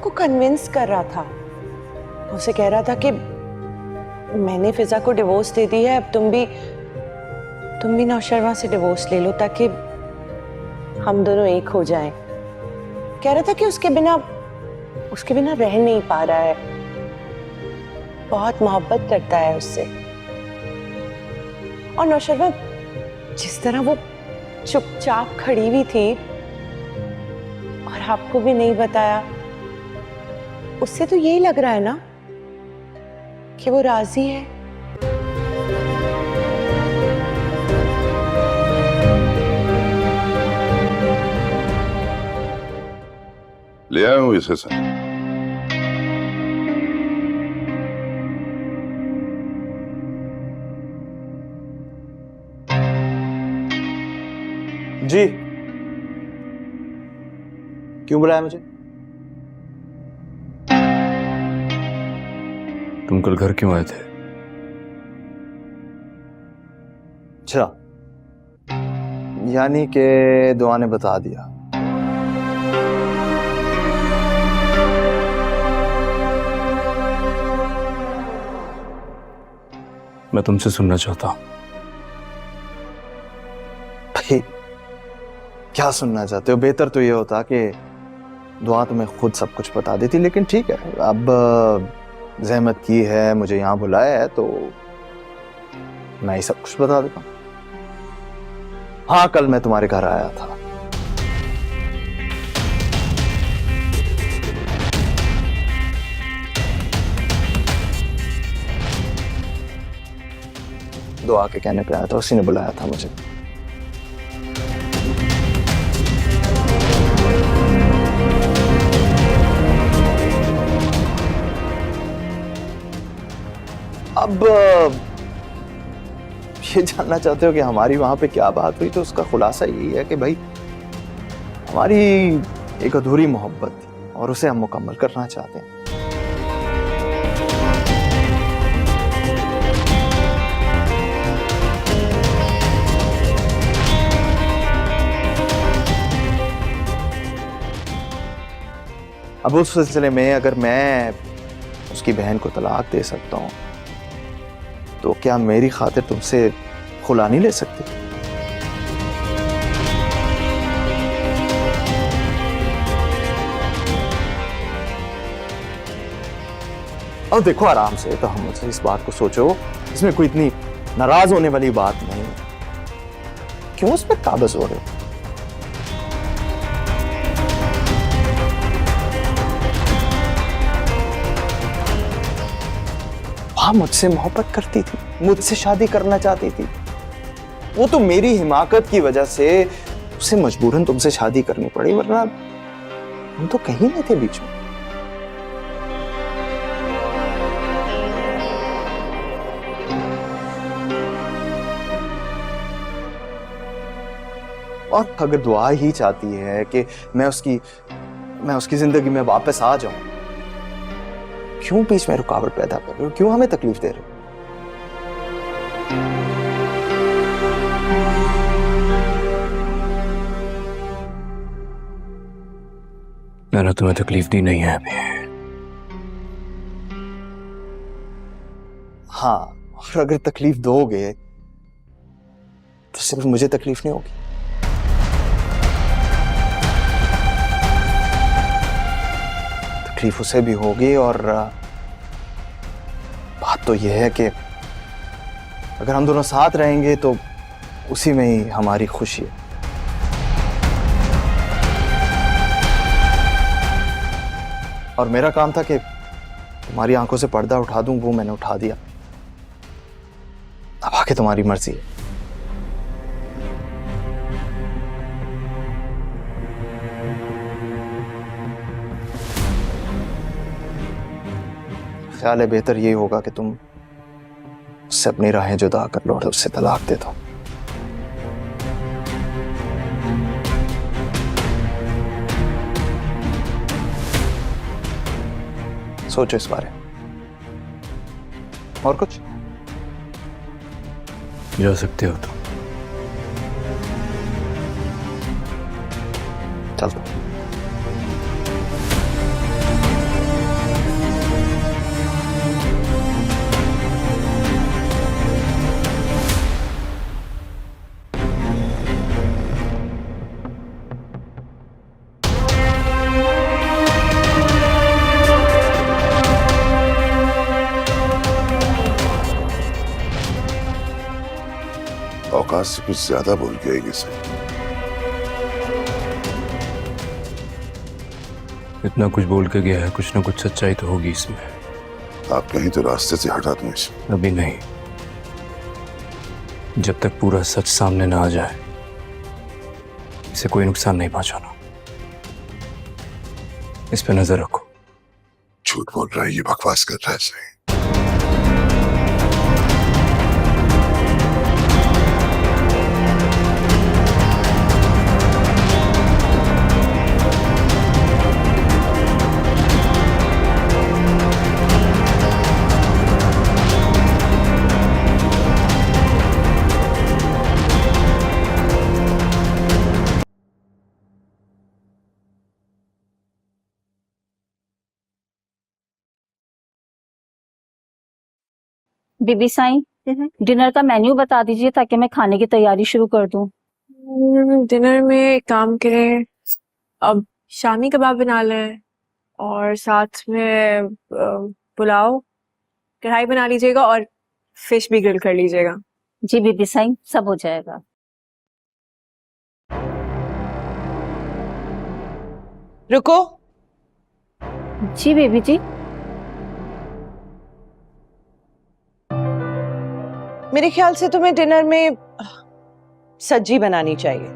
को कन्विंस कर रहा था। उसे कह रहा था कि मैंने फिजा को डिवोर्स दे दी है, अब तुम भी नौशर्मा से डिवोर्स ले लो ताकि हम दोनों एक हो जाएं। कह रहा था कि उसके बिना रह नहीं पा रहा है, बहुत मोहब्बत करता है उससे। और नौशर्मा जिस तरह वो चुपचाप खड़ी हुई थी और आपको भी नहीं बताया, उससे तो यही लग रहा है ना कि वो राजी है। ले आया हूं इसे सर। जी, क्यों बुलाया मुझे? तुम कल घर क्यों आए थे? अच्छा, यानी कि दुआ ने बता दिया। मैं तुमसे सुनना चाहता हूं। भाई क्या सुनना चाहते हो? बेहतर तो ये होता कि दुआ तुम्हें खुद सब कुछ बता देती, लेकिन ठीक है, अब जहमत की है, मुझे यहां बुलाया है तो मैं ही सब कुछ बता देता हूं। हाँ, कल मैं तुम्हारे घर आया था। दुआ के कहने पे आया था, उसी ने बुलाया था मुझे। अब ये जानना चाहते हो कि हमारी वहां पे क्या बात हुई, तो उसका खुलासा यही है कि भाई हमारी एक अधूरी मोहब्बत थी और उसे हम मुकम्मल करना चाहते हैं। अब उस सिलसिले में अगर मैं उसकी बहन को तलाक दे सकता हूं तो क्या मेरी खातिर तुमसे खुला नहीं ले सकती? और देखो आराम से, तो हम मुझसे इस बात को सोचो, इसमें कोई इतनी नाराज होने वाली बात नहीं। क्यों उस पर काबज हो रहे हो? हाँ, मुझसे मोहब्बत करती थी, मुझसे शादी करना चाहती थी। वो तो मेरी हिमाकत की वजह से उसे मजबूरन तुमसे शादी करनी पड़ी, वरना हम तो कहीं नहीं थे बीच में। और अगर दुआ ही चाहती है कि मैं उसकी जिंदगी में वापस आ जाऊं, क्यों बीच में रुकावट पैदा कर रहे हो? क्यों हमें तकलीफ दे रहे हो? मैंने तुम्हें तकलीफ दी नहीं है अभी। हाँ, और अगर तकलीफ दोगे तो सिर्फ मुझे तकलीफ नहीं होगी, तकलीफ उसे भी होगी। और बात तो यह है कि अगर हम दोनों साथ रहेंगे तो उसी में ही हमारी खुशी है। और मेरा काम था कि तुम्हारी आंखों से पर्दा उठा दूं, वो मैंने उठा दिया। अब आके तुम्हारी मर्जी है। ख्याल है बेहतर यही होगा कि तुम उससे अपनी राहें जुदा कर लो और उससे तलाक दे दो। सोचो इस बारे में। और कुछ? जा सकते हो तुम। चलता। औकात से कुछ ज्यादा बोल के आएगी सही। इतना कुछ बोल के गया है, कुछ ना कुछ सच्चाई तो होगी इसमें। आप कहीं तो रास्ते से हटा दूं इसे। अभी नहीं, जब तक पूरा सच सामने ना आ जाए इसे कोई नुकसान नहीं पहुंचाना। इस पे नजर रखो। झूठ बोल रहा है, ये बकवास कर रहा है सही। बीबी साईं, डिनर का मेन्यू बता दीजिए ताकि मैं खाने की तैयारी शुरू कर दूं। डिनर में एक काम करें, अब शामी कबाब बना लें और साथ में पुलाव कढ़ाई बना लीजिएगा और फिश भी ग्रिल कर लीजिएगा। जी बीबी साईं, सब हो जाएगा। रुको। जी बेबी जी। मेरे ख्याल से तुम्हें डिनर में सब्जी बनानी चाहिए,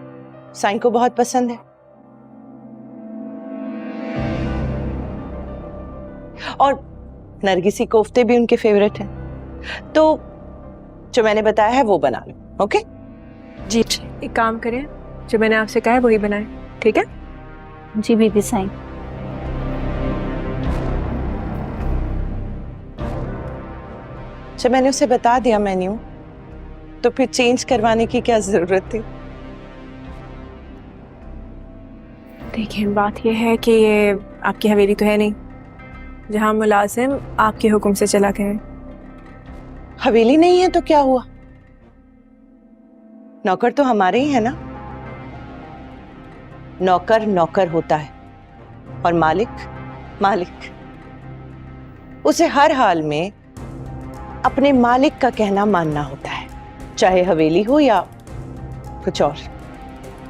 साईं को बहुत पसंद है। और नरगिसी कोफ्ते भी उनके फेवरेट हैं, तो जो मैंने बताया है वो बना लो। ओके जी, एक काम करें, जो मैंने आपसे कहा है वही बनाएं, ठीक है? जी बीबी साईं। जब मैंने उसे बता दिया मेन्यू, तो फिर चेंज करवाने की क्या जरूरत थी? देखिए, बात यह है कि ये आपकी हवेली तो है नहीं जहां मुलाजिम आपके हुक्म से चला गया। हवेली नहीं है तो क्या हुआ? नौकर तो हमारे ही है ना। नौकर नौकर होता है और मालिक मालिक। उसे हर हाल में अपने मालिक का कहना मानना होता है, चाहे हवेली हो या कुछ और।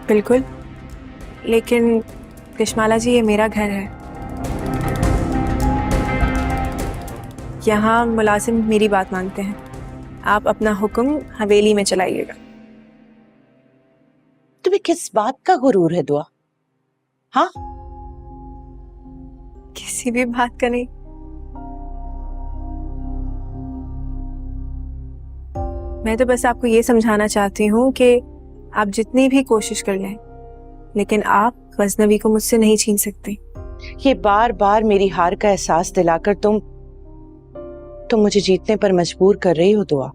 बिल्कुल, लेकिन कृष्णमाला जी, ये मेरा घर है। यहाँ मुलाजिम मेरी बात मानते हैं। आप अपना हुक्म हवेली में चलाइएगा। तुम्हें किस बात का गुरूर है दुआ? हाँ, किसी भी बात का नहीं। मैं तो बस आपको ये समझाना चाहती हूँ कि आप जितनी भी कोशिश कर लें, लेकिन आप गजनवी को मुझसे नहीं छीन सकते। ये बार बार मेरी हार का एहसास दिलाकर तुम मुझे जीतने पर मजबूर कर रही हो दुआ।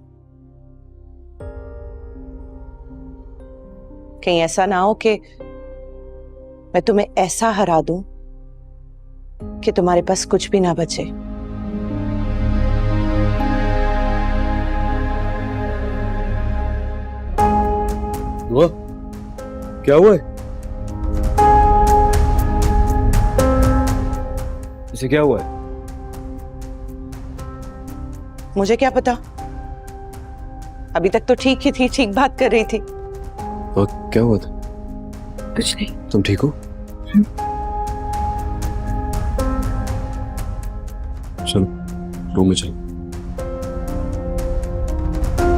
कहीं ऐसा ना हो कि मैं तुम्हें ऐसा हरा दूं कि तुम्हारे पास कुछ भी ना बचे। हुआ? क्या हुआ है? इसे क्या हुआ है? मुझे क्या पता, अभी तक तो ठीक ही थी, ठीक बात कर रही थी। और क्या हुआ था? कुछ नहीं। तुम ठीक हो? चलो रूम में चलो।